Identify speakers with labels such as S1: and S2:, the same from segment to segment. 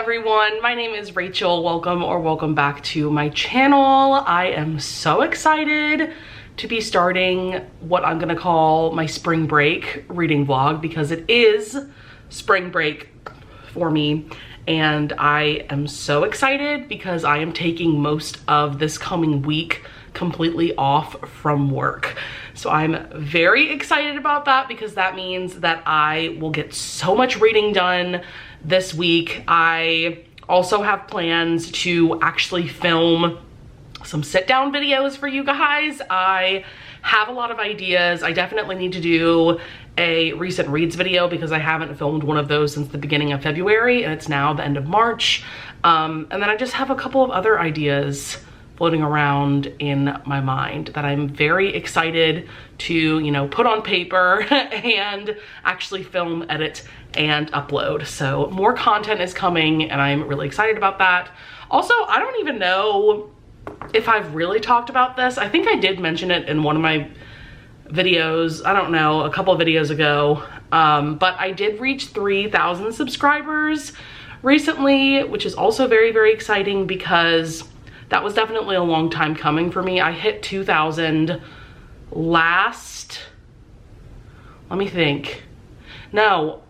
S1: everyone, my name is Rachel. Welcome back to my channel. I am so excited to be starting what I'm gonna call my spring break reading vlog because it is spring break for me, and I am so excited because I am taking most of this coming week completely off from work. So I'm very excited about that because that means that I will get so much reading done this week. I also have plans to actually film some sit-down videos for you guys. I have a lot of ideas. I definitely need to do a recent reads video because I haven't filmed one of those since the beginning of February, and it's now the end of March. And then I just have a couple of other ideas floating around in my mind that I'm very excited to, you know, put on paper and actually film, edit, and upload. So more content is coming and I'm really excited about that. Also, I don't even know if I've really talked about this. I think I did mention it in one of my videos, I don't know, a couple of videos ago, but I did reach 3,000 subscribers recently, which is also very, very exciting because that was definitely a long time coming for me. I hit 2,000 last, let me think. No,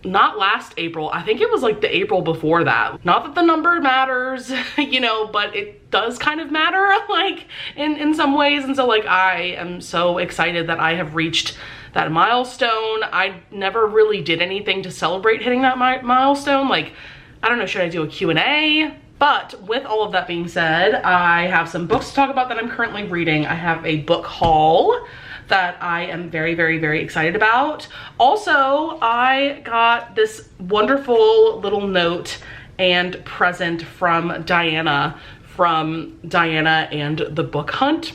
S1: not last April. I think it was like the April before that. Not that the number matters, you know, but it does kind of matter like in some ways. And so like I am so excited that I have reached that milestone. I never really did anything to celebrate hitting that milestone. Like, I don't know, should I do a Q&A? But with all of that being said, I have some books to talk about that I'm currently reading. I have a book haul that I am very, very, very excited about. Also, I got this wonderful little note and present from Diana and the Book Hunt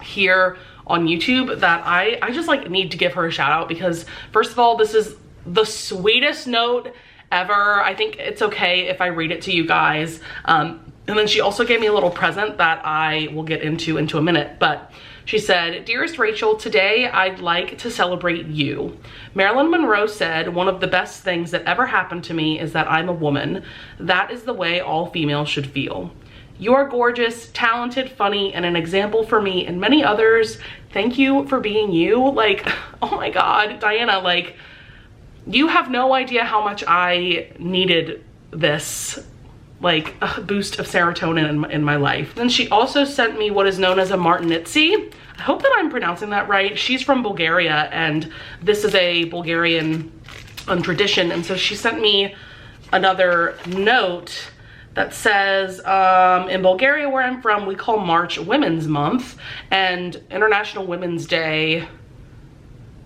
S1: here on YouTube that I just like need to give her a shout out because first of all, this is the sweetest note ever. I think it's okay if I read it to you guys. And then she also gave me a little present that I will get into a minute, but she said, "Dearest Rachel, today I'd like to celebrate you. Marilyn Monroe said, one of the best things that ever happened to me is that I'm a woman. That is the way all females should feel. You are gorgeous, talented, funny, and an example for me and many others. Thank you for being you." Like, oh my God, Diana, like, you have no idea how much I needed this, like, a boost of serotonin in my life. Then she also sent me what is known as a martinitsi. I hope that I'm pronouncing that right. She's from Bulgaria, and this is a Bulgarian tradition. And so she sent me another note that says, in Bulgaria, where I'm from, we call March Women's Month, and International Women's Day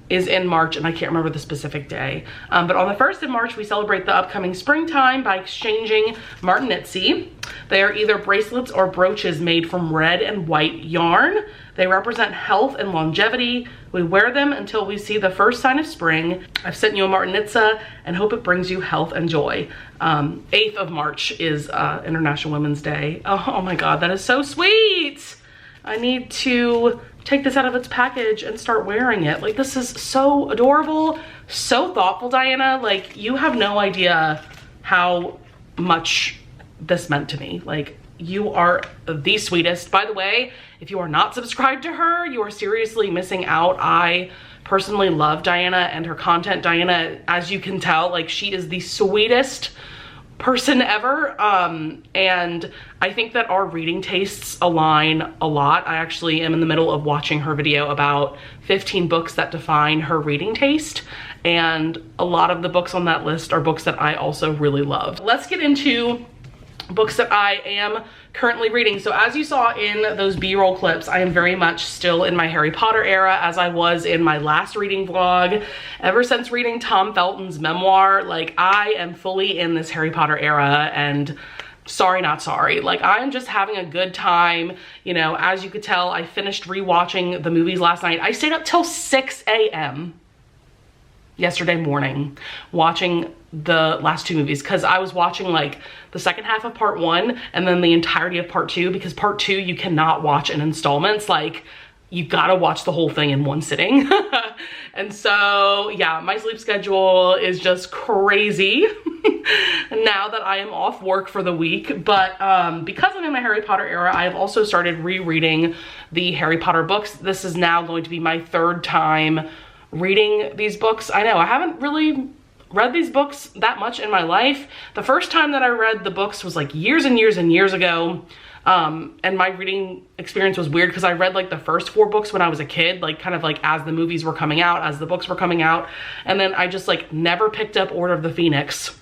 S1: is in March, and I can't remember the specific day. But on the 1st of March, we celebrate the upcoming springtime by exchanging martinitsi. They are either bracelets or brooches made from red and white yarn. They represent health and longevity. We wear them until we see the first sign of spring. I've sent you a martinitsa and hope it brings you health and joy. 8th of March is International Women's Day. Oh my God, that is so sweet. I need to take this out of its package and start wearing it. Like, this is so adorable, so thoughtful, Diana. Like, you have no idea how much this meant to me. Like, you are the sweetest. By the way, if you are not subscribed to her, you are seriously missing out. I personally love Diana and her content. Diana, as you can tell, like, she is the sweetest person ever, and I think that our reading tastes align a lot. I actually am in the middle of watching her video about 15 books that define her reading taste, and a lot of the books on that list are books that I also really love. Let's get into books that I am currently reading. So as you saw in those B-roll clips, I am very much still in my Harry Potter era, as I was in my last reading vlog. Ever since reading Tom Felton's memoir, like, I am fully in this Harry Potter era, and sorry not sorry. Like, I'm just having a good time. You know, as you could tell, I finished rewatching the movies last night. I stayed up till 6 a.m. yesterday morning watching the last two movies because I was watching like the second half of part 1 and then the entirety of part 2, because part 2 you cannot watch in installments. Like, you gotta watch the whole thing in one sitting. And so yeah, my sleep schedule is just crazy now that I am off work for the week. But because I'm in my Harry Potter era, I have also started rereading the Harry Potter books. This is now going to be my 3rd time reading these books. I know I haven't really read these books that much in my life. The first time that I read the books was like years and years and years ago. And my reading experience was weird because I read like the first 4 books when I was a kid, like kind of like as the movies were coming out, as the books were coming out. And then I just like never picked up Order of the Phoenix.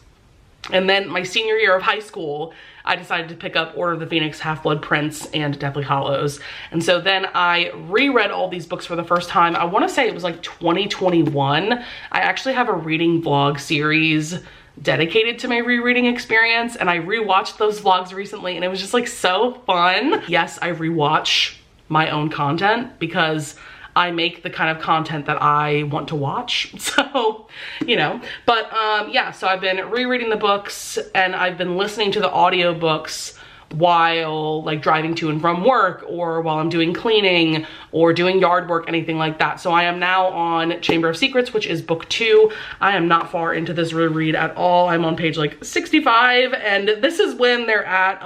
S1: And then my senior year of high school, I decided to pick up Order of the Phoenix, Half-Blood Prince, and Deathly Hallows. And so then I reread all these books for the first time. I want to say it was like 2021. I actually have a reading vlog series dedicated to my rereading experience, and I rewatched those vlogs recently, and it was just like so fun. Yes, I rewatch my own content because I make the kind of content that I want to watch. So, you know, but yeah, so I've been rereading the books and I've been listening to the audiobooks while like driving to and from work, or while I'm doing cleaning or doing yard work, anything like that. So I am now on Chamber of Secrets, which is book 2. I am not far into this reread at all. I'm on page like 65, and this is when they're at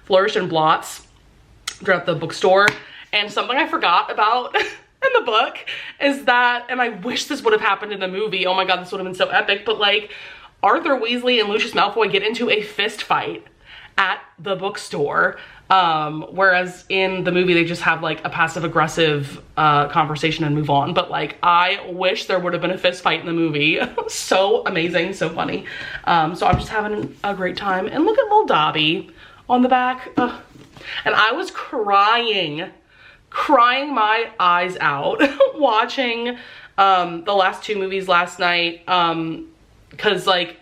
S1: Flourish and Blots. They're at the bookstore, and something I forgot about in the book is that, and I wish this would have happened in the movie, oh my god, this would have been so epic, but like Arthur Weasley and Lucius Malfoy get into a fist fight at the bookstore, whereas in the movie they just have like a passive aggressive conversation and move on. But like I wish there would have been a fist fight in the movie. So amazing, so funny. So I'm just having a great time. And look at little Dobby on the back. Ugh. And I was crying my eyes out watching the last 2 movies last night, because like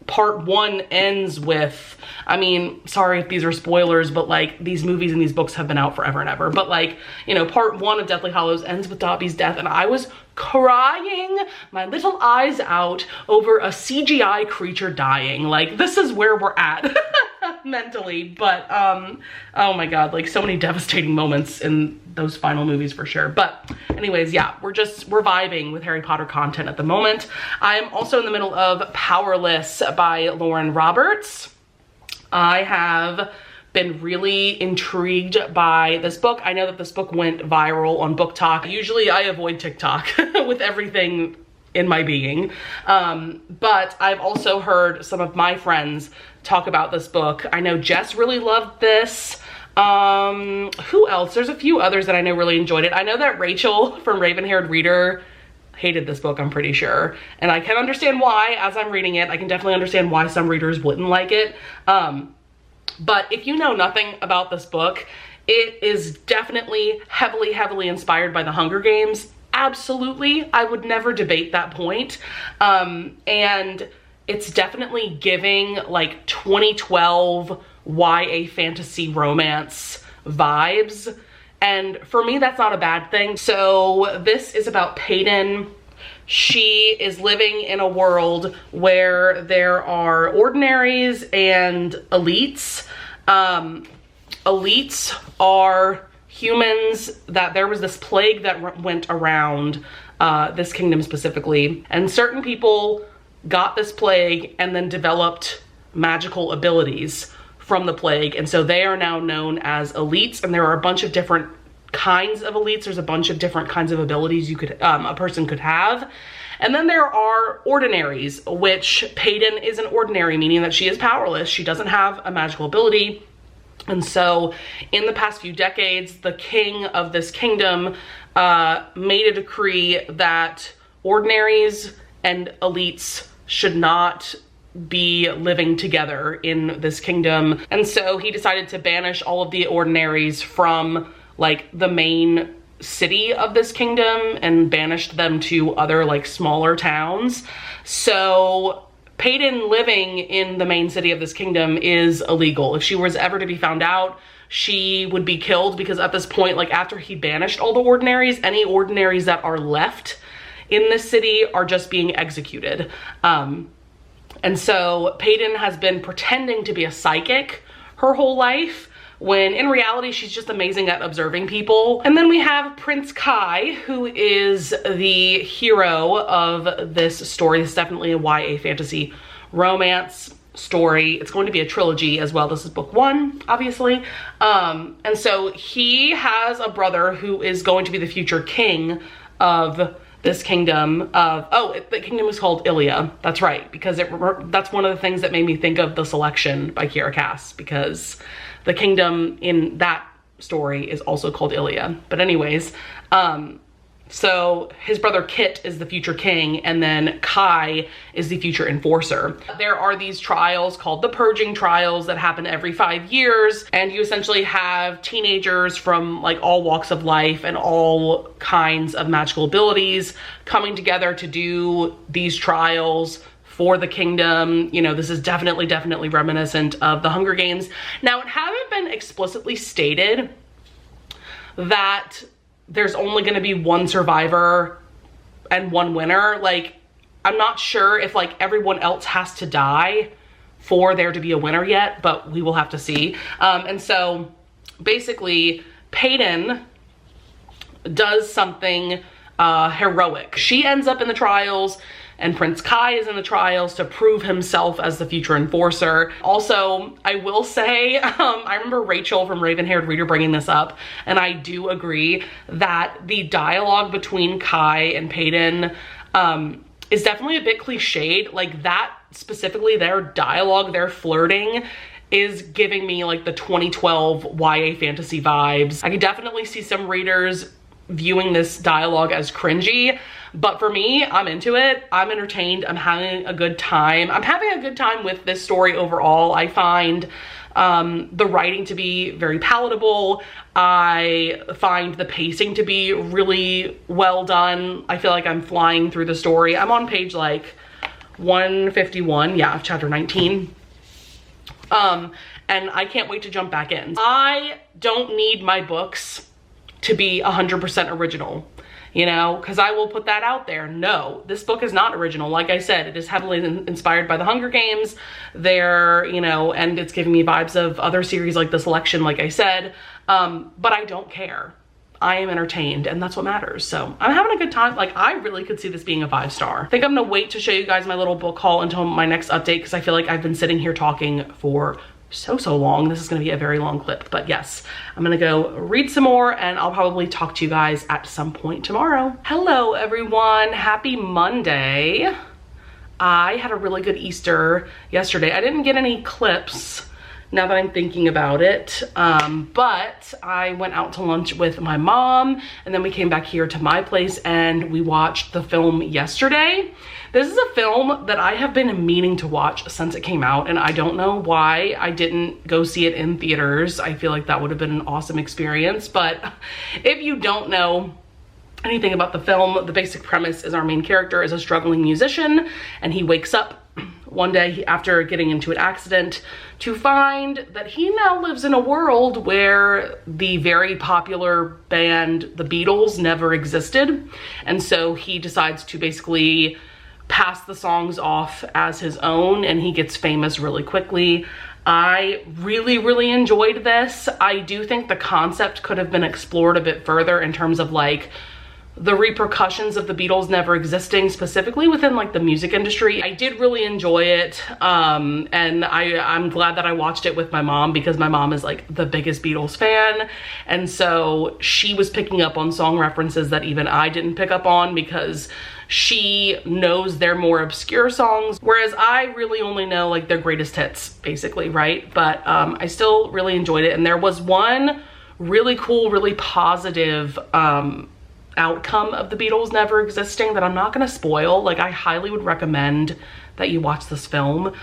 S1: part 1 ends with, I mean, sorry if these are spoilers, but like these movies and these books have been out forever and ever, but like, you know, part 1 of Deathly Hallows ends with Dobby's death, and I was crying my little eyes out over a CGI creature dying. Like, this is where we're at mentally. But oh my god, like so many devastating moments in those final movies for sure. But anyways, yeah, we're vibing with Harry Potter content at the moment. I'm also in the middle of Powerless by Lauren Roberts. I have been really intrigued by this book. I know that this book went viral on Book Talk. Usually I avoid TikTok with everything in my being, but I've also heard some of my friends talk about this book. I know Jess really loved this. Who else? There's a few others that I know really enjoyed it. I know that Rachel from Raven-Haired Reader hated this book, I'm pretty sure, and I can understand why. As I'm reading it, I can definitely understand why some readers wouldn't like it. But if you know nothing about this book, it is definitely heavily inspired by the Hunger Games. Absolutely, I would never debate that point. And it's definitely giving like 2012 YA fantasy romance vibes. And for me, that's not a bad thing. So this is about Peyton. She is living in a world where there are ordinaries and elites. Elites are humans that there was this plague that went around this kingdom specifically, and certain people got this plague and then developed magical abilities from the plague, and so they are now known as elites. And there are a bunch of different kinds of elites. There's a bunch of different kinds of abilities you could a person could have. And then there are ordinaries, which Peyton is an ordinary, meaning that she is powerless. She doesn't have a magical ability. And so in the past few decades, the king of this kingdom made a decree that ordinaries and elites should not be living together in this kingdom. And so he decided to banish all of the ordinaries from like the main city of this kingdom and banished them to other like smaller towns. So Peyton living in the main city of this kingdom is illegal. If she was ever to be found out, she would be killed, because at this point, like after he banished all the ordinaries, any ordinaries that are left in this city are just being executed. And so Peyton has been pretending to be a psychic her whole life, when in reality she's just amazing at observing people. And then we have Prince Kai, who is the hero of this story. This is definitely a YA fantasy romance story. It's going to be a trilogy as well. This is book 1, obviously. And so he has a brother who is going to be the future king of this kingdom of, the kingdom is called Ilia. That's right, because that's one of the things that made me think of The Selection by Kiera Cass, because the kingdom in that story is also called Ilia. But anyways, so his brother Kit is the future king, and then Kai is the future enforcer. There are these trials called the purging trials that happen every 5 years, and you essentially have teenagers from like all walks of life and all kinds of magical abilities coming together to do these trials for the kingdom. You know, this is definitely reminiscent of the Hunger Games. Now, it hasn't been explicitly stated that there's only going to be one survivor and one winner. Like, I'm not sure if like everyone else has to die for there to be a winner yet, but we will have to see. And so basically Peyton does something heroic. She ends up in the trials, and Prince Kai is in the trials to prove himself as the future enforcer. Also, I will say, I remember Rachel from Raven-Haired Reader bringing this up, and I do agree that the dialogue between Kai and Peyton is definitely a bit cliched. Like, that specifically, their dialogue, their flirting is giving me like the 2012 YA fantasy vibes. I could definitely see some readers viewing this dialogue as cringy, but for me, I'm into it. I'm entertained. I'm having a good time. I'm having a good time with this story overall. I find the writing to be very palatable. I find the pacing to be really well done. I feel like I'm flying through the story. I'm on page like 151, yeah, of chapter 19. And I can't wait to jump back in. I don't need my books to be 100% original, you know, because I will put that out there. No, this book is not original. Like I said, it is heavily inspired by the Hunger Games. There, you know, and it's giving me vibes of other series like The Selection, like I said, but I don't care. I am entertained, and that's what matters. So I'm having a good time. Like, I really could see this being a 5-star. I think I'm gonna wait to show you guys my little book haul until my next update, because I feel like I've been sitting here talking for so long. This is going to be a very long clip, but yes, I'm gonna go read some more, and I'll probably talk to you guys at some point tomorrow. Hello everyone, happy Monday. I had a really good Easter yesterday. I didn't get any clips now that I'm thinking about it, but I went out to lunch with my mom, and then we came back here to my place and we watched the film yesterday. This is a film that I have been meaning to watch since it came out, and I don't know why I didn't go see it in theaters. I feel like that would have been an awesome experience. But if you don't know anything about the film, the basic premise is our main character is a struggling musician, and he wakes up one day after getting into an accident to find that he now lives in a world where the very popular band The Beatles never existed. And so he decides to basically pass the songs off as his own, and he gets famous really quickly. I really enjoyed this. I do think the concept could have been explored a bit further in terms of like the repercussions of the Beatles never existing, specifically within like the music industry. I did really enjoy it, and I'm glad that I watched it with my mom, because my mom is like the biggest Beatles fan, and so she was picking up on song references that even I didn't pick up on, because she knows their more obscure songs, whereas I really only know like their greatest hits, basically, right? But I still really enjoyed it, and there was one really cool, really positive outcome of the Beatles never existing that I'm not gonna spoil. Like, I highly would recommend that you watch this film,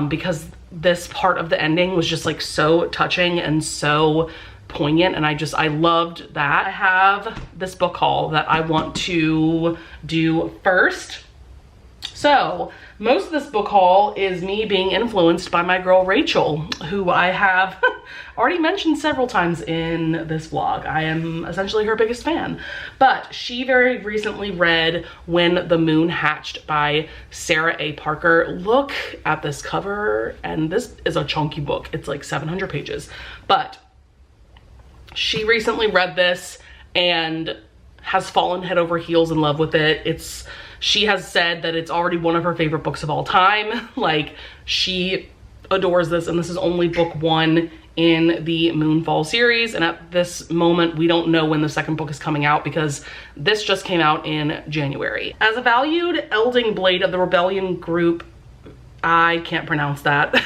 S1: because this part of the ending was just like so touching and so poignant, and I loved that. I have this book haul that I want to do first. So most of this book haul is me being influenced by my girl Rachel, who I have already mentioned several times in this vlog. I am essentially her biggest fan, but she very recently read When the Moon Hatched by Sarah A. Parker. Look at this cover, and this is a chunky book. It's like 700 pages, but She recently read this and has fallen head over heels in love with it. She has said that it's already one of her favorite books of all time. Like, she adores this, and this is only book 1 in the Moonfall series, and at this moment we don't know when the second book is coming out because this just came out in January. As a valued elding blade of the rebellion group, I can't pronounce that,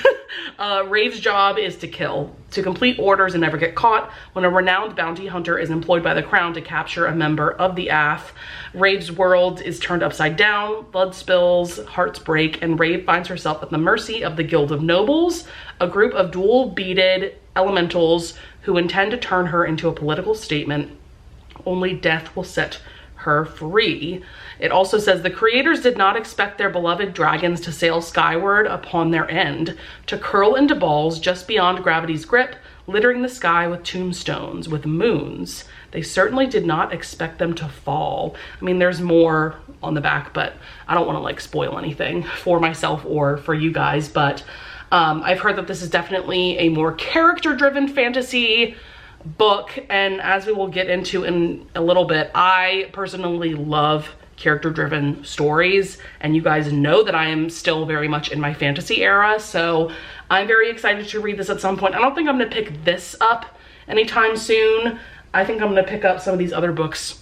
S1: Rave's job is to kill, to complete orders and never get caught. When a renowned bounty hunter is employed by the crown to capture a member of the AF, Rave's world is turned upside down, blood spills, hearts break, and Rave finds herself at the mercy of the Guild of Nobles, a group of dual-beaded elementals who intend to turn her into a political statement. Only death will set her free. It also says the creators did not expect their beloved dragons to sail skyward upon their end, to curl into balls just beyond gravity's grip, littering the sky with tombstones, with moons. They certainly did not expect them to fall. I mean, there's more on the back, but I don't want to like spoil anything for myself or for you guys, but I've heard that this is definitely a more character-driven fantasy book, and as we will get into in a little bit, I personally love character-driven stories, and you guys know that I am still very much in my fantasy era, so I'm very excited to read this at some point. I don't think I'm gonna pick this up anytime soon. I think I'm gonna pick up some of these other books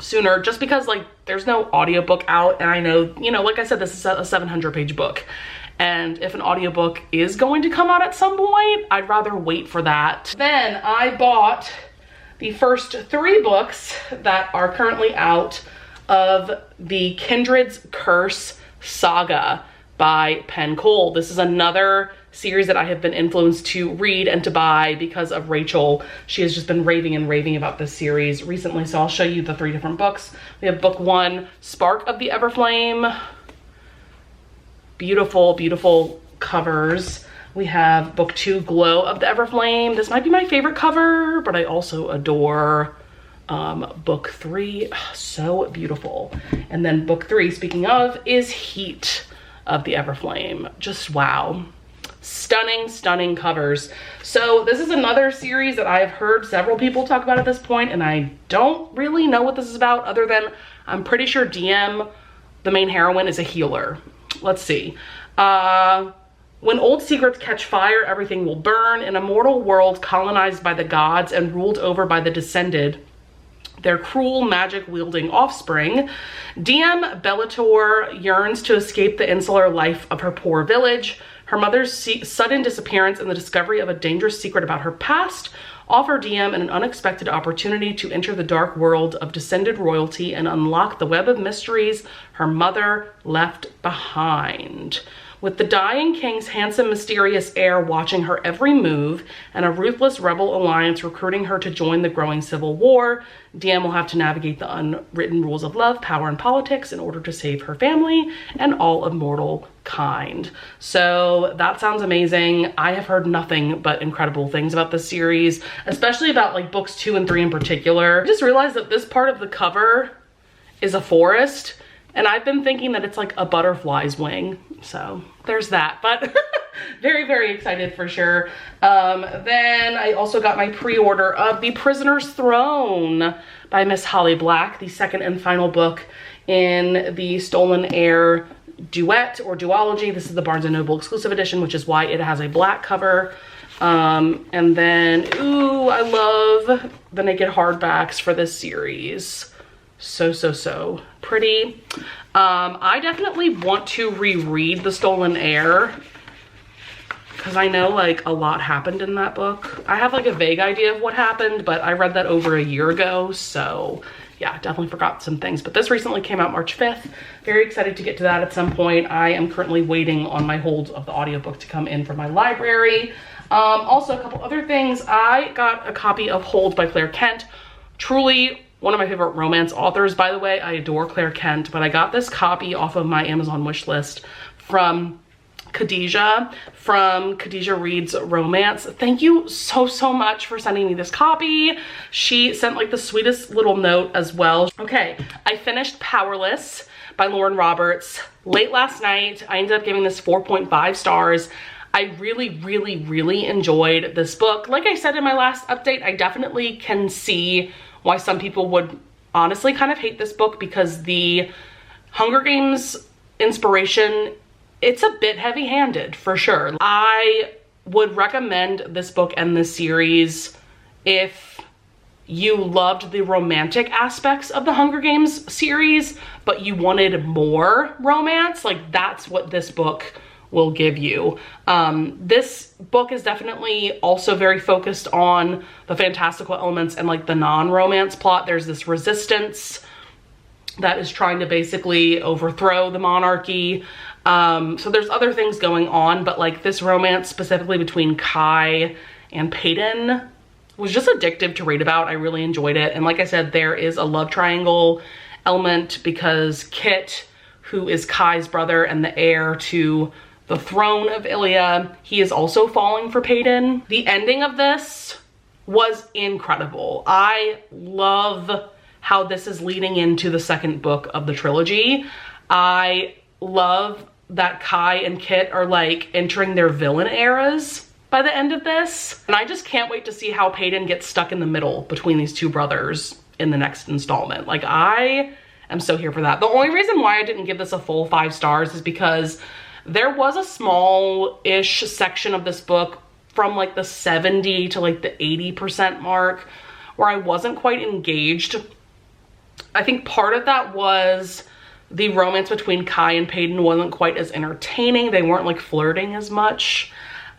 S1: sooner, just because like there's no audiobook out, and I know, you know, like I said, this is a 700-page book. And if an audiobook is going to come out at some point, I'd rather wait for that. Then I bought the first 3 books that are currently out of the Kindred's Curse saga by Penn Cole. This is another series that I have been influenced to read and to buy because of Rachel. She has just been raving and raving about this series recently, so I'll show you the 3 different books. We have book 1, Spark of the Everflame. Beautiful, beautiful covers. We have book 2, Glow of the Everflame. This might be my favorite cover, but I also adore book 3. So beautiful. And then book 3, speaking of, is Heat of the Everflame. Just wow. Stunning, stunning covers. So this is another series that I've heard several people talk about at this point, and I don't really know what this is about, other than I'm pretty sure DM, the main heroine, is a healer. Let's see. When old secrets catch fire, everything will burn. In a mortal world colonized by the gods and ruled over by the descended, their cruel magic-wielding offspring, DM Bellator yearns to escape the insular life of her poor village. Her mother's sudden disappearance and the discovery of a dangerous secret about her past offer DM an unexpected opportunity to enter the dark world of descended royalty and unlock the web of mysteries her mother left behind. With the dying king's handsome, mysterious heir watching her every move and a ruthless rebel alliance recruiting her to join the growing civil war, DM will have to navigate the unwritten rules of love, power, and politics in order to save her family and all of mortal kind. So that sounds amazing. I have heard nothing but incredible things about this series, especially about like books 2 and 3 in particular. I just realized that this part of the cover is a forest, and I've been thinking that it's like a butterfly's wing. So there's that, but very, very excited for sure. Then I also got my pre-order of The Prisoner's Throne by Miss Holly Black, the second and final book in the Stolen Heir duet or duology. This is the Barnes & Noble exclusive edition, which is why it has a black cover. And then, ooh, I love the naked hardbacks for this series. So pretty. I definitely want to reread The Stolen Heir because I know like a lot happened in that book. I have like a vague idea of what happened, but I read that over a year ago, so yeah, definitely forgot some things. But this recently came out March 5th. Very excited to get to that at some point. I am currently waiting on my hold of the audiobook to come in from my library. Also, a couple other things. I got a copy of Hold by Claire Kent. Truly one of my favorite romance authors, by the way. I adore Claire Kent, but I got this copy off of my Amazon wish list from Khadijah from Khadijah Reads Romance. Thank you so much for sending me this copy. She sent like the sweetest little note as well. Okay, I finished Powerless by Lauren Roberts late last night. I ended up giving this 4.5 stars. I really, really, really enjoyed this book. Like I said in my last update, I definitely can see why some people would honestly kind of hate this book, because the Hunger Games inspiration, it's a bit heavy-handed for sure. I would recommend this book and this series if you loved the romantic aspects of the Hunger Games series, but you wanted more romance. Like, that's what this book will give you. This book is definitely also very focused on the fantastical elements and like the non-romance plot. There's this resistance that is trying to basically overthrow the monarchy. So there's other things going on, but like this romance specifically between Kai and Peyton was just addictive to read about. I really enjoyed it. And like I said, there is a love triangle element because Kit, who is Kai's brother and the heir to the throne of Ilya, he is also falling for Peyton. The ending of this was incredible. I love how this is leading into the second book of the trilogy. I love that Kai and Kit are like entering their villain eras by the end of this. And I just can't wait to see how Peyton gets stuck in the middle between these two brothers in the next installment. Like, I am so here for that. The only reason why I didn't give this a full 5 stars is because there was a small-ish section of this book from like the 70 to like the 80% mark where I wasn't quite engaged. I think part of that was the romance between Kai and Peyton wasn't quite as entertaining. They weren't like flirting as much.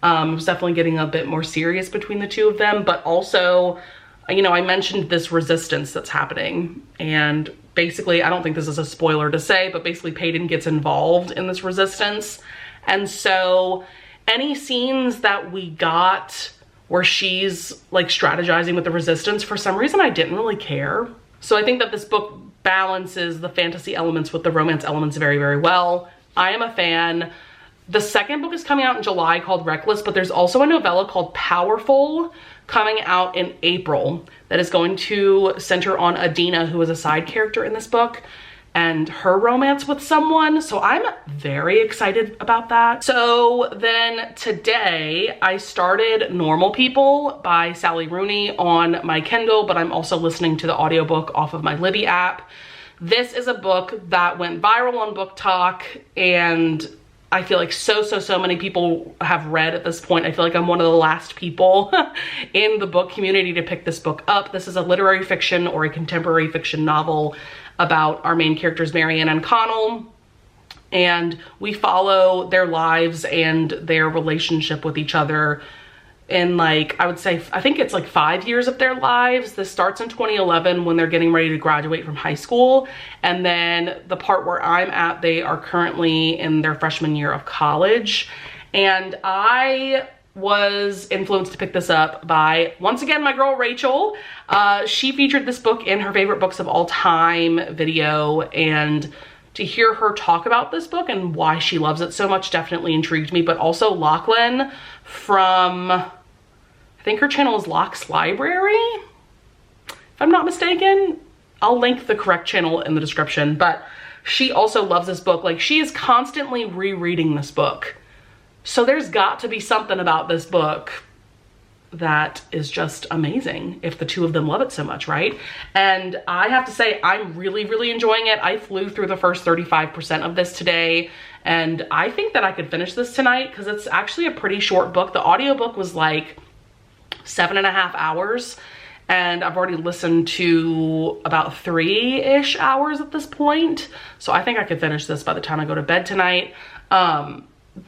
S1: It was definitely getting a bit more serious between the two of them, but also, you know, I mentioned this resistance that's happening, and basically, I don't think this is a spoiler to say, but basically Peyton gets involved in this resistance. And so any scenes that we got where she's like strategizing with the resistance, for some reason I didn't really care. So I think that this book balances the fantasy elements with the romance elements very, very well. I am a fan. The second book is coming out in July called Reckless, but there's also a novella called Powerful coming out in April that is going to center on Adina, who is a side character in this book, and her romance with someone. So I'm very excited about that. So then today I started Normal People by Sally Rooney on my Kindle, but I'm also listening to the audiobook off of my Libby app. This is a book that went viral on Book Talk, and I feel like so many people have read at this point. I feel like I'm one of the last people in the book community to pick this book up. This is a literary fiction or a contemporary fiction novel about our main characters, Marianne and Connell. And we follow their lives and their relationship with each other in like, I would say, I think it's like 5 years of their lives. This starts in 2011 when they're getting ready to graduate from high school. And then the part where I'm at, they are currently in their freshman year of college. And I was influenced to pick this up by, once again, my girl Rachel. She featured this book in her favorite books of all time video, and to hear her talk about this book and why she loves it so much definitely intrigued me. But also Lachlan from, I think her channel is Locke's Library, if I'm not mistaken. I'll link the correct channel in the description, but she also loves this book. Like, she is constantly rereading this book. So there's got to be something about this book that is just amazing if the two of them love it so much, right? And I have to say, I'm really, really enjoying it. I flew through the first 35% of this today, and I think that I could finish this tonight because it's actually a pretty short book. The audiobook was like 7.5 hours, and I've already listened to about 3-ish hours at this point. So I think I could finish this by the time I go to bed tonight.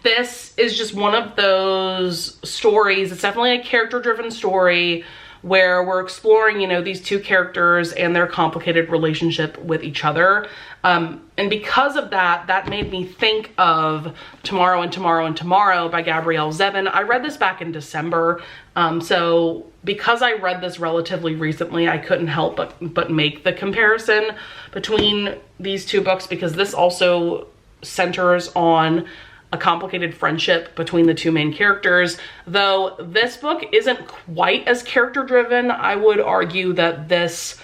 S1: This is just one of those stories. It's definitely a character-driven story where we're exploring, you know, these two characters and their complicated relationship with each other. And because of that, that made me think of Tomorrow and Tomorrow and Tomorrow by Gabrielle Zevin. I read this back in December. So because I read this relatively recently, I couldn't help but make the comparison between these two books, because this also centers on a complicated friendship between the two main characters. Though this book isn't quite as character driven, I would argue that this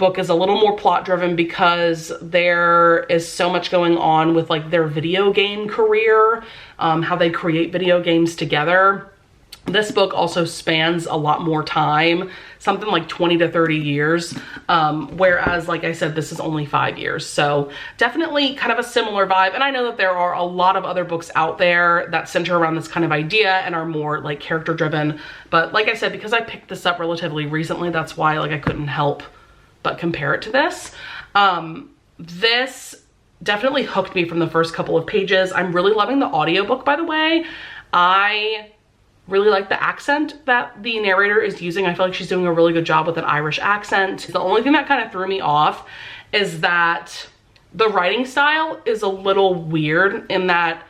S1: book is a little more plot driven because there is so much going on with like their video game career, how they create video games together. This book also spans a lot more time, something like 20 to 30 years, whereas, like I said, this is only 5 years. So definitely kind of a similar vibe. And I know that there are a lot of other books out there that center around this kind of idea and are more like character driven. But like I said, because I picked this up relatively recently, that's why like I couldn't help but compare it to this. This definitely hooked me from the first couple of pages. I'm really loving the audiobook, by the way. I really like the accent that the narrator is using. I feel like she's doing a really good job with an Irish accent. The only thing that kind of threw me off is that the writing style is a little weird in that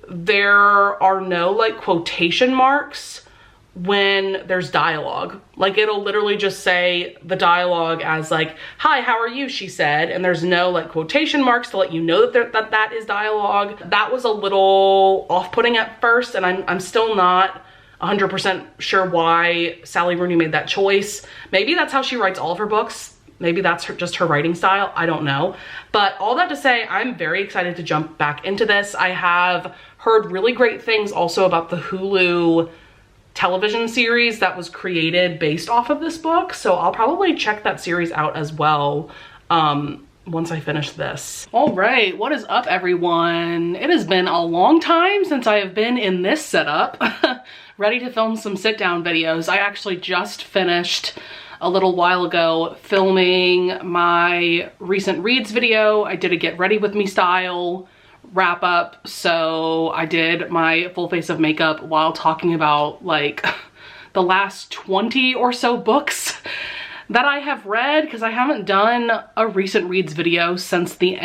S1: there are no like quotation marks when there's dialogue. Like it'll literally just say the dialogue as like, "Hi, how are you?" she said, and there's no like quotation marks to let you know that that is dialogue. That was a little off-putting at first, and I'm still not 100% sure why Sally Rooney made that choice. Maybe that's how she writes all of her books. Maybe that's just her writing style. I don't know. But all that to say, I'm very excited to jump back into this. I have heard really great things also about the Hulu television series that was created based off of this book. So I'll probably check that series out as well once I finish this. All right, what is up, everyone? It has been a long time since I have been in this setup, ready to film some sit-down videos. I actually just finished a little while ago filming my recent reads video. I did a get ready with me style wrap up. So I did my full face of makeup while talking about like the last 20 or so books that I have read, because I haven't done a recent reads video since the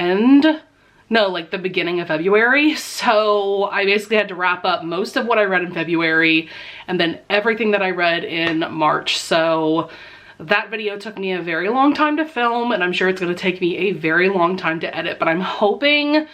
S1: beginning of February. So I basically had to wrap up most of what I read in February and then everything that I read in March. So that video took me a very long time to film, and I'm sure it's gonna take me a very long time to edit, but I'm hoping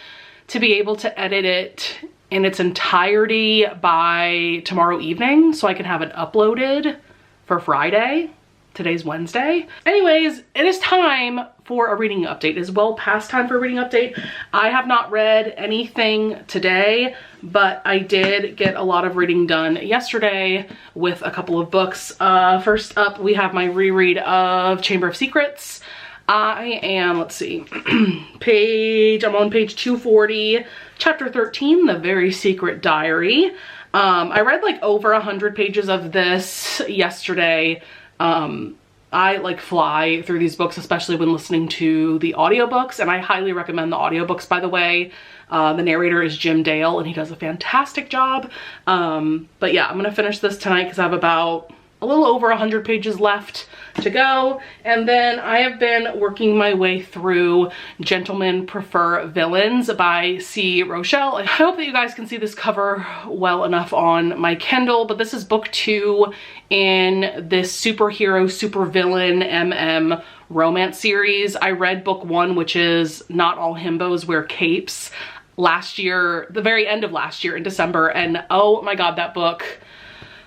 S1: to be able to edit it in its entirety by tomorrow evening so I can have it uploaded for Friday. Today's Wednesday. Anyways, it is time for a reading update. It is well past time for a reading update. I have not read anything today, but I did get a lot of reading done yesterday with a couple of books. First up, we have my reread of Chamber of Secrets. I am, let's see, I'm on page 240, chapter 13, The Very Secret Diary. I read like over 100 pages of this yesterday. I like fly through these books, especially when listening to the audiobooks, and I highly recommend the audiobooks, by the way. The narrator is Jim Dale, and he does a fantastic job. But yeah, I'm gonna finish this tonight because I have about a little over 100 pages left to go. And then I have been working my way through Gentlemen Prefer Villains by C. Rochelle. I hope that you guys can see this cover well enough on my Kindle, but this is book 2 in this superhero, supervillain MM romance series. I read book 1, which is Not All Himbos Wear Capes, last year, the very end of last year in December, and oh my god, that book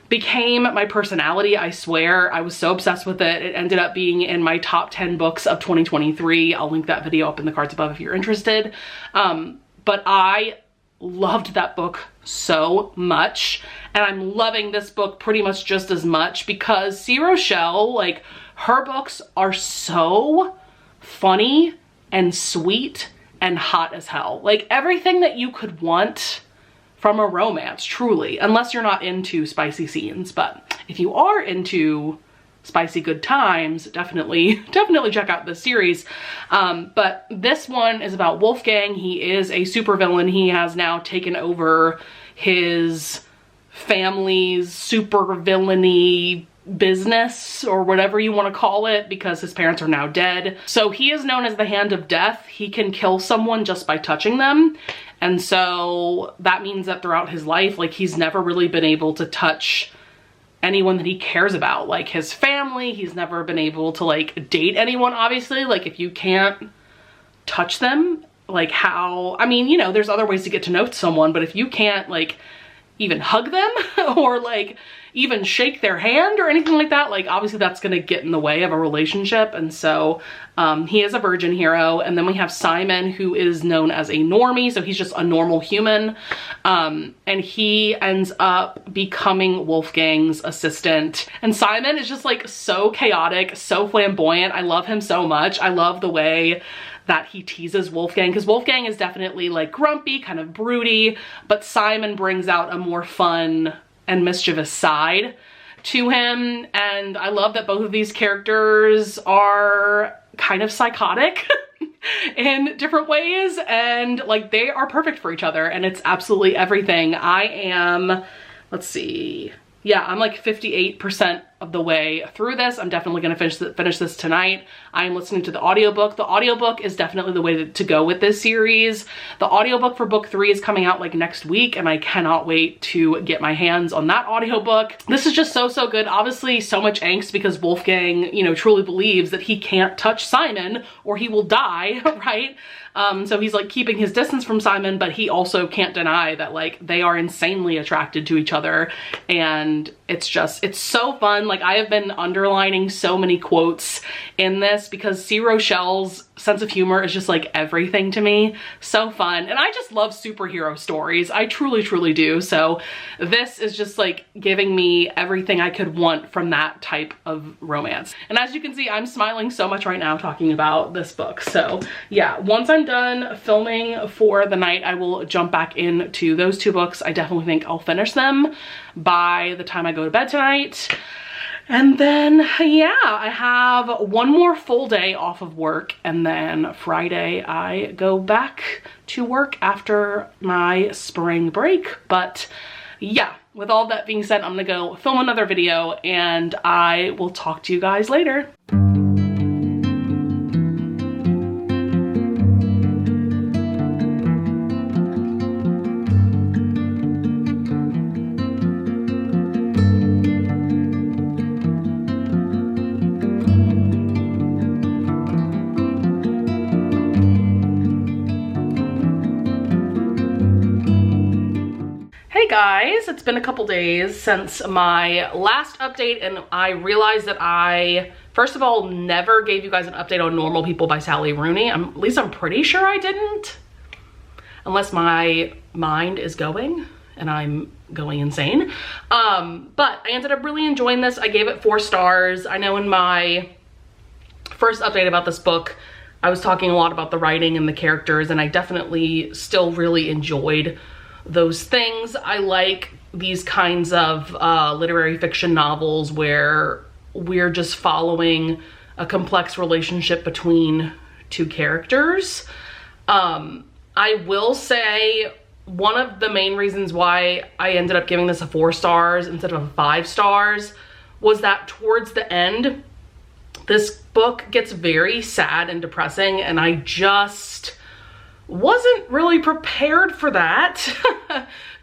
S1: became my personality, I swear. I was so obsessed with it. It ended up being in my top 10 books of 2023. I'll link that video up in the cards above if you're interested. But I loved that book so much, and I'm loving this book pretty much just as much because C. Rochelle, like, her books are so funny and sweet and hot as hell. Like, everything that you could want from a romance, truly, unless you're not into spicy scenes. But if you are into spicy good times, definitely check out this series. But this one is about Wolfgang. He is a supervillain. He has now taken over his family's supervillainy business, or whatever you want to call it, because his parents are now dead. So he is known as the Hand of Death. He can kill someone just by touching them. And so that means that throughout his life, like, he's never really been able to touch anyone that he cares about, like his family. He's never been able to like date anyone, obviously. Like, if you can't touch them, like, how, I mean, you know, there's other ways to get to know someone, but if you can't like even hug them or like, even shake their hand or anything like that. Like obviously that's gonna get in the way of a relationship. And so he is a virgin hero. And then we have Simon, who is known as a normie. So he's just a normal human. And he ends up becoming Wolfgang's assistant. And Simon is just like so chaotic, so flamboyant. I love him so much. I love the way that he teases Wolfgang, because Wolfgang is definitely like grumpy, kind of broody, but Simon brings out a more fun and mischievous side to him. And I love that both of these characters are kind of psychotic in different ways, and like they are perfect for each other, and it's absolutely everything. I am, let's see, yeah, I'm like 58% of the way through this. I'm definitely gonna finish this tonight. I am listening to the audiobook. The audiobook is definitely the way to go with this series. The audiobook for book 3 is coming out like next week, and I cannot wait to get my hands on that audiobook. This is just so, so good. Obviously so much angst because Wolfgang, you know, truly believes that he can't touch Simon or he will die, right? So he's like keeping his distance from Simon, but he also can't deny that like they are insanely attracted to each other. And it's just, it's so fun. Like I have been underlining so many quotes in this because C. Rochelle's sense of humor is just like everything to me. So fun. And I just love superhero stories. I truly, truly do. So this is just like giving me everything I could want from that type of romance. And as you can see, I'm smiling so much right now talking about this book. So yeah, once I'm done filming for the night, I will jump back into those 2 books. I definitely think I'll finish them by the time I go to bed tonight. And then, yeah, I have one more full day off of work, and then Friday I go back to work after my spring break. But yeah, with all that being said, I'm gonna go film another video, and I will talk to you guys later. Hey guys, it's been a couple days since my last update, and I realized that I, first of all, never gave you guys an update on Normal People by Sally Rooney. At least I'm pretty sure I didn't, unless my mind is going and I'm going insane. But I ended up really enjoying this. I gave it 4 stars. I know in my first update about this book, I was talking a lot about the writing and the characters, and I definitely still really enjoyed those things. I like these kinds of literary fiction novels where we're just following a complex relationship between 2 characters. I will say one of the main reasons why I ended up giving this a 4 stars instead of a 5 stars was that towards the end, this book gets very sad and depressing, and I just wasn't really prepared for that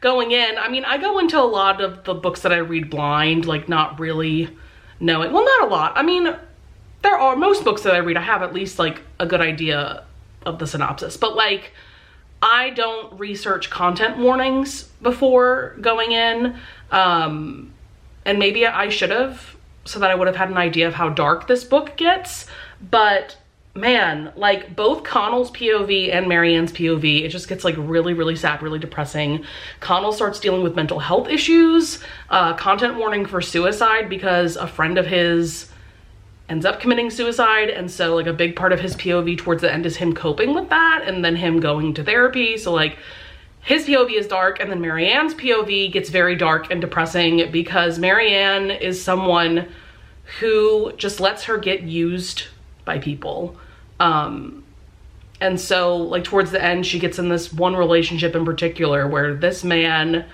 S1: going in. I mean, I go into a lot of the books that I read blind, like not really knowing, well, not a lot. I mean, there are most books that I read, I have at least like a good idea of the synopsis, but like I don't research content warnings before going in. And maybe I should have, so that I would have had an idea of how dark this book gets. But man, like both Connell's POV and Marianne's POV, it just gets like really, really sad, really depressing. Connell starts dealing with mental health issues, content warning for suicide because a friend of his ends up committing suicide. And so like a big part of his POV towards the end is him coping with that and then him going to therapy. So like his POV is dark, and then Marianne's POV gets very dark and depressing because Marianne is someone who just lets her get used by people. And so like towards the end, she gets in this one relationship in particular where this man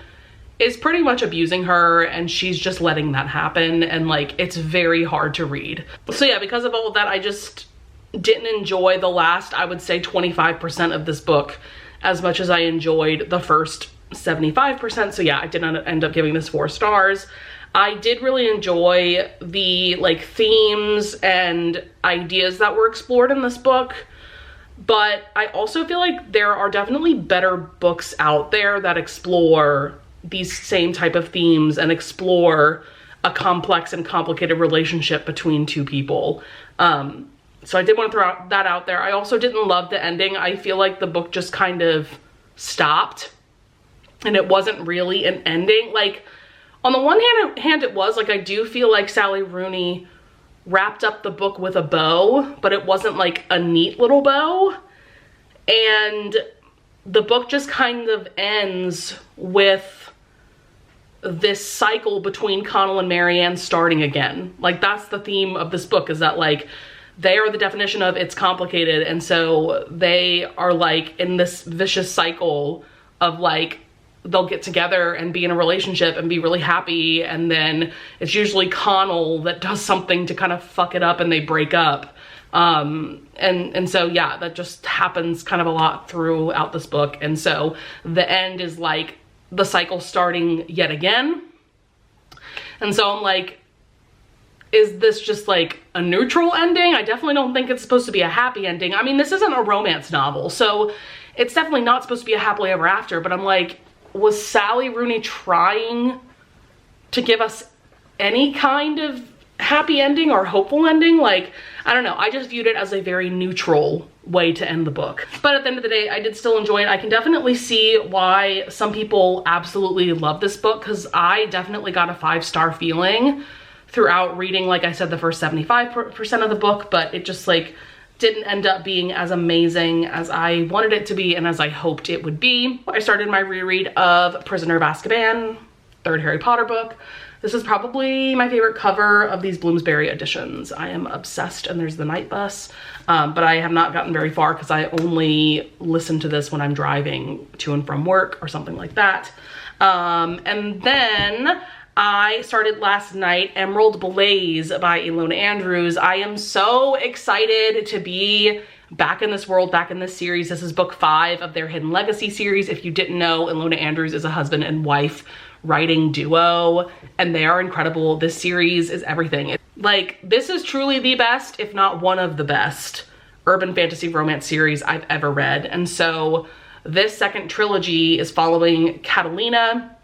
S1: is pretty much abusing her, and she's just letting that happen, and like it's very hard to read. So yeah, because of all of that, I just didn't enjoy the last, I would say 25% of this book as much as I enjoyed the first 75%. So yeah, I did not end up giving this 4 stars. I did really enjoy the like themes and ideas that were explored in this book, but I also feel like there are definitely better books out there that explore these same type of themes and explore a complex and complicated relationship between two people. So I did want to throw that out there. I also didn't love the ending. I feel like the book just kind of stopped and it wasn't really an ending. Like, on the one hand it was, like, I do feel like Sally Rooney wrapped up the book with a bow, but it wasn't like a neat little bow. And the book just kind of ends with this cycle between Connell and Marianne starting again. Like, that's the theme of this book, is that, like, they are the definition of it's complicated, and so they are, like, in this vicious cycle of, like, they'll get together and be in a relationship and be really happy, and then it's usually Connell that does something to kind of fuck it up and they break up. And so yeah, that just happens kind of a lot throughout this book. And so the end is like the cycle starting yet again. And so I'm like, is this just like a neutral ending? I definitely don't think it's supposed to be a happy ending. I mean, this isn't a romance novel, so it's definitely not supposed to be a happily ever after, but I'm like, was Sally Rooney trying to give us any kind of happy ending or hopeful ending? Like, I don't know. I just viewed it as a very neutral way to end the book. But at the end of the day, I did still enjoy it. I can definitely see why some people absolutely love this book, because I definitely got a 5-star feeling throughout reading, like I said, the first 75% of the book, but it just like didn't end up being as amazing as I wanted it to be and as I hoped it would be. I started my reread of Prisoner of Azkaban, third Harry Potter book. This is probably my favorite cover of these Bloomsbury editions. I am obsessed, and there's the night bus, but I have not gotten very far because I only listen to this when I'm driving to and from work or something like that. And then I started last night Emerald Blaze by Ilona Andrews. I am so excited to be back in this world, back in this series. This is book 5 of their Hidden Legacy series. If you didn't know, Ilona Andrews is a husband and wife writing duo, and they are incredible. This series is everything. Like, this is truly the best, if not one of the best, urban fantasy romance series I've ever read. And so this second trilogy is following Catalina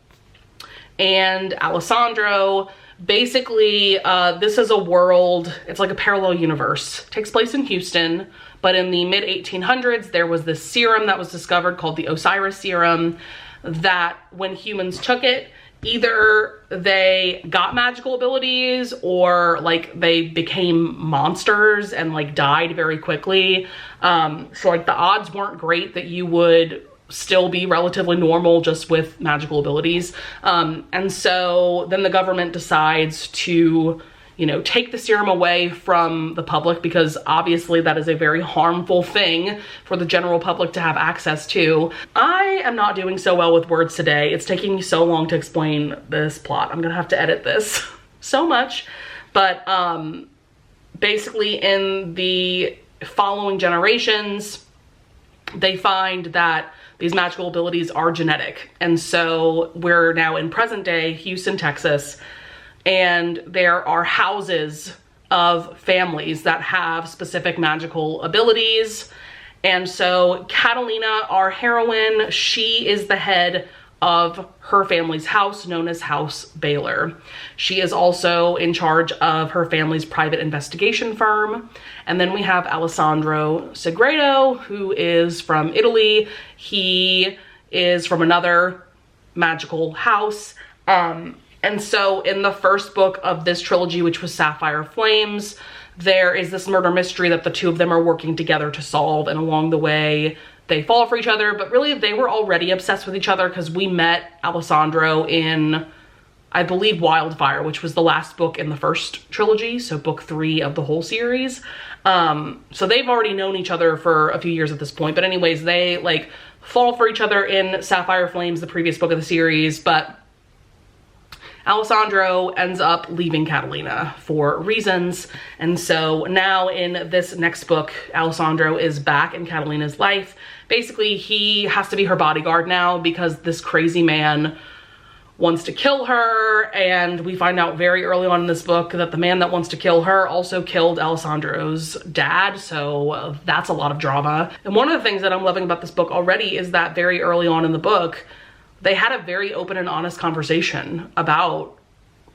S1: and Alessandro. Basically, this is a world, it's like a parallel universe. It takes place in Houston, but in the mid-1800s, there was this serum that was discovered called the Osiris serum, that when humans took it, either they got magical abilities or like they became monsters and like died very quickly. So like the odds weren't great that you would still be relatively normal just with magical abilities. And so then the government decides to, you know, take the serum away from the public, because obviously that is a very harmful thing for the general public to have access to. I am not doing so well with words today. It's taking me so long to explain this plot. I'm gonna have to edit this so much. But basically in the following generations, they find that these magical abilities are genetic. And so we're now in present day Houston, Texas, and there are houses of families that have specific magical abilities. And so Catalina, our heroine, she is the head of her family's house, known as House Baylor. She is also in charge of her family's private investigation firm. And then we have Alessandro Segredo, who is from Italy. He is from another magical house. And so in the first book of this trilogy, which was Sapphire Flames, there is this murder mystery that the two of them are working together to solve, and along the way they fall for each other, but really they were already obsessed with each other, because we met Alessandro in, I believe, Wildfire, which was the last book in the first trilogy, so book 3 of the whole series. So they've already known each other for a few years at this point, but anyways, they like fall for each other in Sapphire Flames, the previous book of the series, but Alessandro ends up leaving Catalina for reasons. And so now in this next book, Alessandro is back in Catalina's life. Basically, he has to be her bodyguard now because this crazy man wants to kill her. And we find out very early on in this book that the man that wants to kill her also killed Alessandro's dad. So that's a lot of drama. And one of the things that I'm loving about this book already is that very early on in the book, they had a very open and honest conversation about,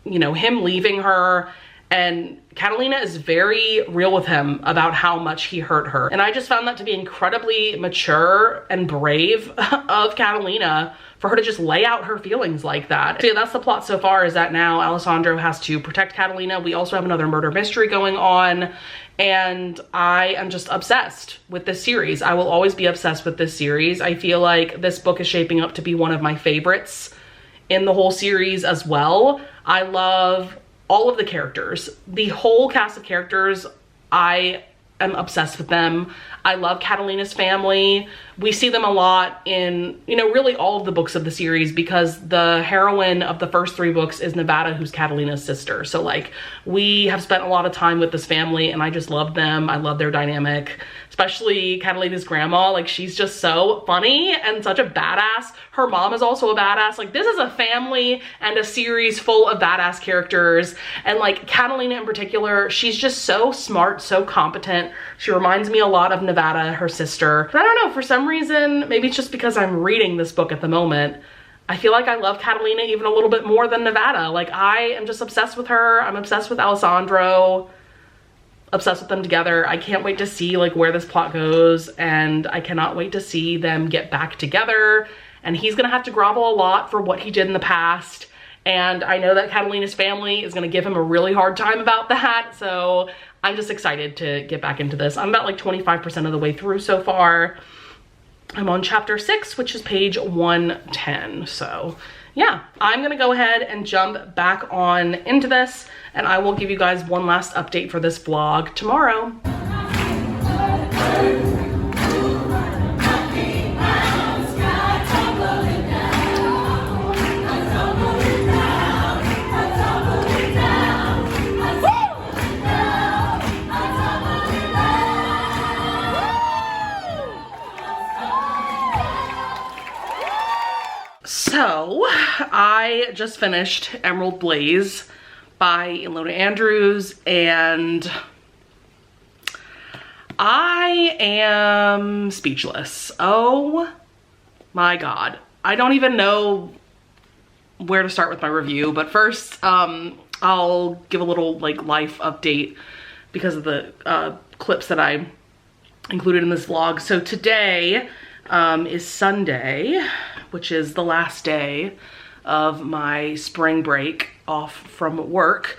S1: you know, him leaving her, and Catalina is very real with him about how much he hurt her. And I just found that to be incredibly mature and brave of Catalina for her to just lay out her feelings like that. So yeah, that's the plot so far, is that now Alessandro has to protect Catalina. We also have another murder mystery going on, and I am just obsessed with this series. I will always be obsessed with this series. I feel like this book is shaping up to be one of my favorites in the whole series as well. I love all of the characters, the whole cast of characters. I am obsessed with them. I love Catalina's family. We see them a lot in, you know, really all of the books of the series, because the heroine of the first 3 books is Nevada, who's Catalina's sister. So like, we have spent a lot of time with this family, and I just love them. I love their dynamic, especially Catalina's grandma. Like, she's just so funny and such a badass. Her mom is also a badass. Like, this is a family and a series full of badass characters. And like, Catalina in particular, she's just so smart, so competent. She reminds me a lot of Nevada, her sister. But I don't know, for some reason, maybe it's just because I'm reading this book at the moment, I feel like I love Catalina even a little bit more than Nevada. Like, I am just obsessed with her. I'm obsessed with Alessandro. Obsessed with them together. I can't wait to see like where this plot goes, and I cannot wait to see them get back together. And he's gonna have to grovel a lot for what he did in the past, and I know that Catalina's family is gonna give him a really hard time about that. So I'm just excited to get back into this. I'm about like 25% of the way through so far. I'm on chapter 6, which is page 110. So yeah, I'm gonna go ahead and jump back on into this, and I will give you guys one last update for this vlog tomorrow. So I just finished Emerald Blaze by Ilona Andrews, and I am speechless. Oh my God. I don't even know where to start with my review, but first I'll give a little like life update because of the clips that I included in this vlog. So today is Sunday, which is the last day of my spring break off from work.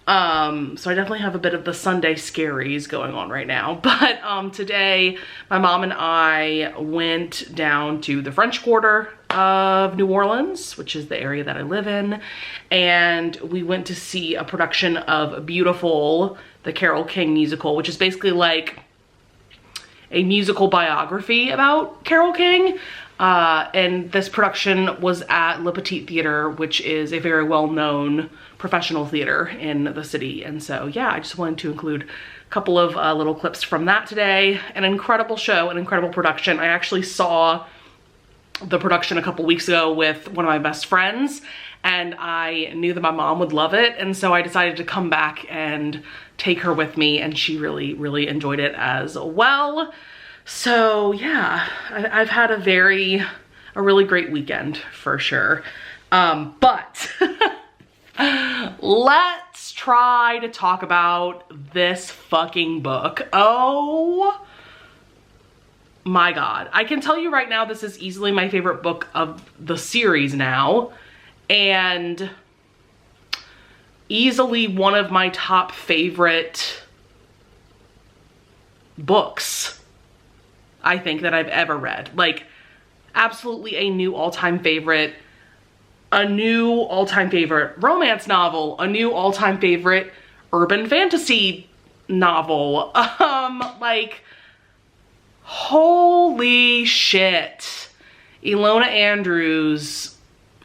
S1: So I definitely have a bit of the Sunday scaries going on right now. But today, my mom and I went down to the French Quarter of New Orleans, which is the area that I live in. And we went to see a production of Beautiful, the Carole King musical, which is basically like a musical biography about Carole King. And this production was at Le Petit Theater, which is a very well-known professional theater in the city. And so, yeah, I just wanted to include a couple of little clips from that today. An incredible show, an incredible production. I actually saw the production a couple weeks ago with one of my best friends, and I knew that my mom would love it. And so I decided to come back and take her with me, and she really, really enjoyed it as well. So yeah, I've had a really great weekend for sure. But let's try to talk about this fucking book. Oh my God. I can tell you right now, this is easily my favorite book of the series now, and easily one of my top favorite books, I think, that I've ever read. Like, absolutely a new all-time favorite, a new all-time favorite romance novel, a new all-time favorite urban fantasy novel. Like, holy shit. Ilona Andrews,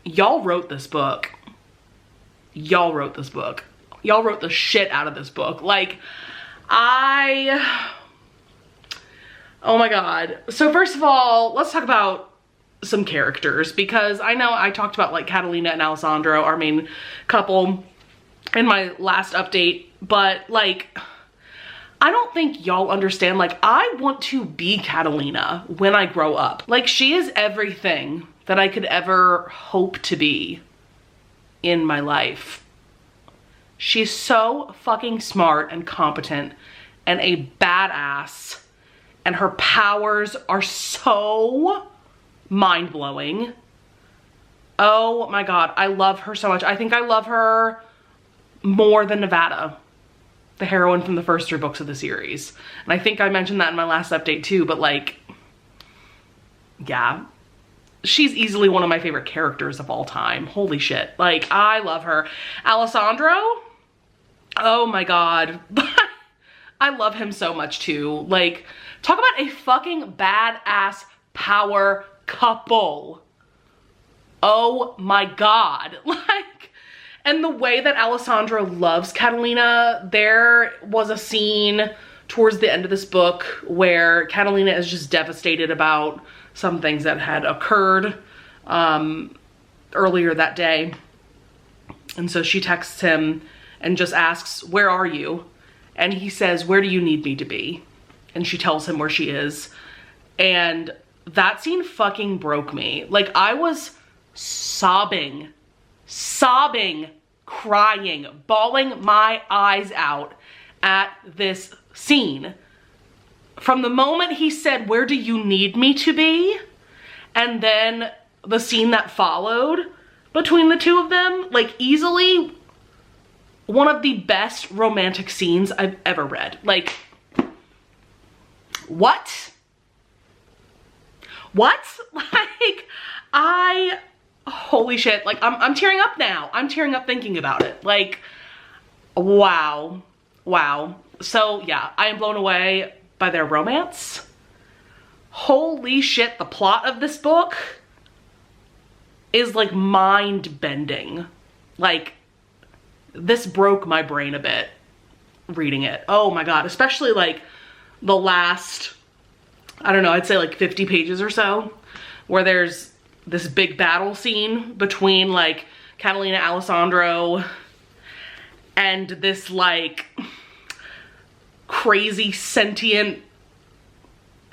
S1: y'all wrote this book. Y'all wrote this book. Y'all wrote the shit out of this book. Like, oh my God. So first of all, let's talk about some characters, because I know I talked about like Catalina and Alessandro, our main couple, in my last update, but like, I don't think y'all understand, like, I want to be Catalina when I grow up. Like, she is everything that I could ever hope to be in my life. She's so fucking smart and competent and a badass, and her powers are so mind-blowing. Oh my God, I love her so much. I think I love her more than Nevada, the heroine from the first 3 books of the series. And I think I mentioned that in my last update too, but like, yeah, she's easily one of my favorite characters of all time. Holy shit. Like, I love her. Alessandro, oh my God. I love him so much too. Like, talk about a fucking badass power couple. Oh my God. Like, and the way that Alessandro loves Catalina, there was a scene towards the end of this book where Catalina is just devastated about some things that had occurred earlier that day. And so she texts him and just asks, "Where are you?" And he says, "Where do you need me to be?" And she tells him where she is. And that scene fucking broke me. Like, I was sobbing, crying, bawling my eyes out at this scene. From the moment he said, "Where do you need me to be?" and then the scene that followed between the two of them, like, easily one of the best romantic scenes I've ever read. Like, what? Like, holy shit. Like, I'm tearing up now. I'm tearing up thinking about it. Like, wow. So yeah, I am blown away by their romance. Holy shit, the plot of this book is like mind-bending. Like, this broke my brain a bit reading it. Oh my God, especially like the last, I don't know, I'd say like 50 pages or so, where there's this big battle scene between like Catalina, Alessandro, and this like crazy sentient,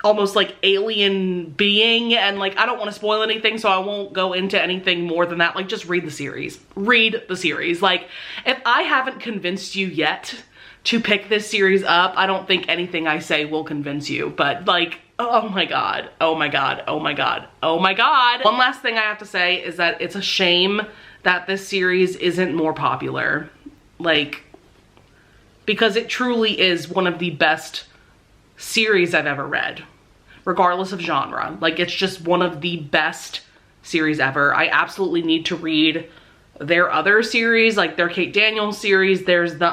S1: almost like alien being. And like, I don't want to spoil anything, so I won't go into anything more than that. Like, just read the series. Read the series. Like, if I haven't convinced you yet to pick this series up, I don't think anything I say will convince you. But like, oh my God, oh my God, oh my God, oh my God. One last thing I have to say is that it's a shame that this series isn't more popular. Like, because it truly is one of the best series I've ever read, regardless of genre. Like, it's just one of the best series ever. I absolutely need to read their other series, like their Kate Daniels series. There's the,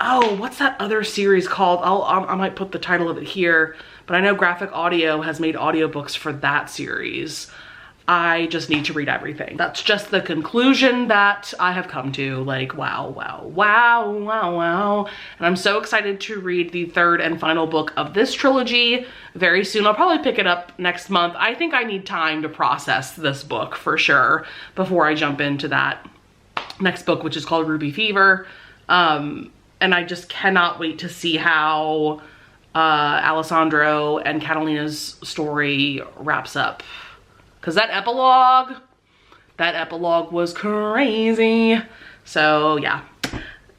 S1: oh, what's that other series called? I might put the title of it here, but I know Graphic Audio has made audiobooks for that series. I just need to read everything. That's just the conclusion that I have come to. Like, wow. And I'm so excited to read the 3rd and final book of this trilogy very soon. I'll probably pick it up next month. I think I need time to process this book for sure before I jump into that next book, which is called Ruby Fever. And I just cannot wait to see how Alessandro and Catalina's story wraps up. Because that epilogue was crazy. So yeah,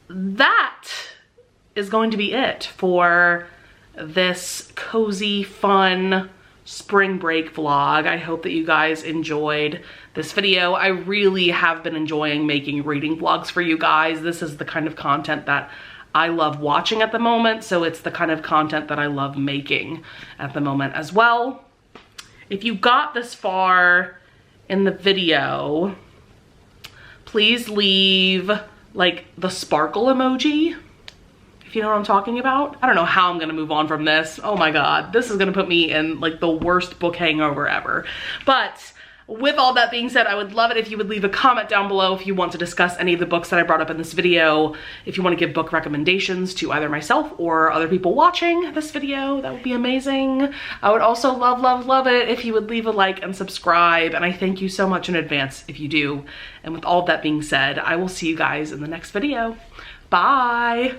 S1: that is going to be it for this cozy, fun spring break vlog. I hope that you guys enjoyed this video. I really have been enjoying making reading vlogs for you guys. This is the kind of content that I love watching at the moment, so it's the kind of content that I love making at the moment as well. If you got this far in the video, please leave like the sparkle emoji, if you know what I'm talking about. I don't know how I'm gonna move on from this. Oh my God, this is gonna put me in like the worst book hangover ever. But with all that being said, I would love it if you would leave a comment down below if you want to discuss any of the books that I brought up in this video. If you want to give book recommendations to either myself or other people watching this video, that would be amazing. I would also love it if you would leave a like and subscribe, and I thank you so much in advance if you do. And with all that being said, I will see you guys in the next video. Bye!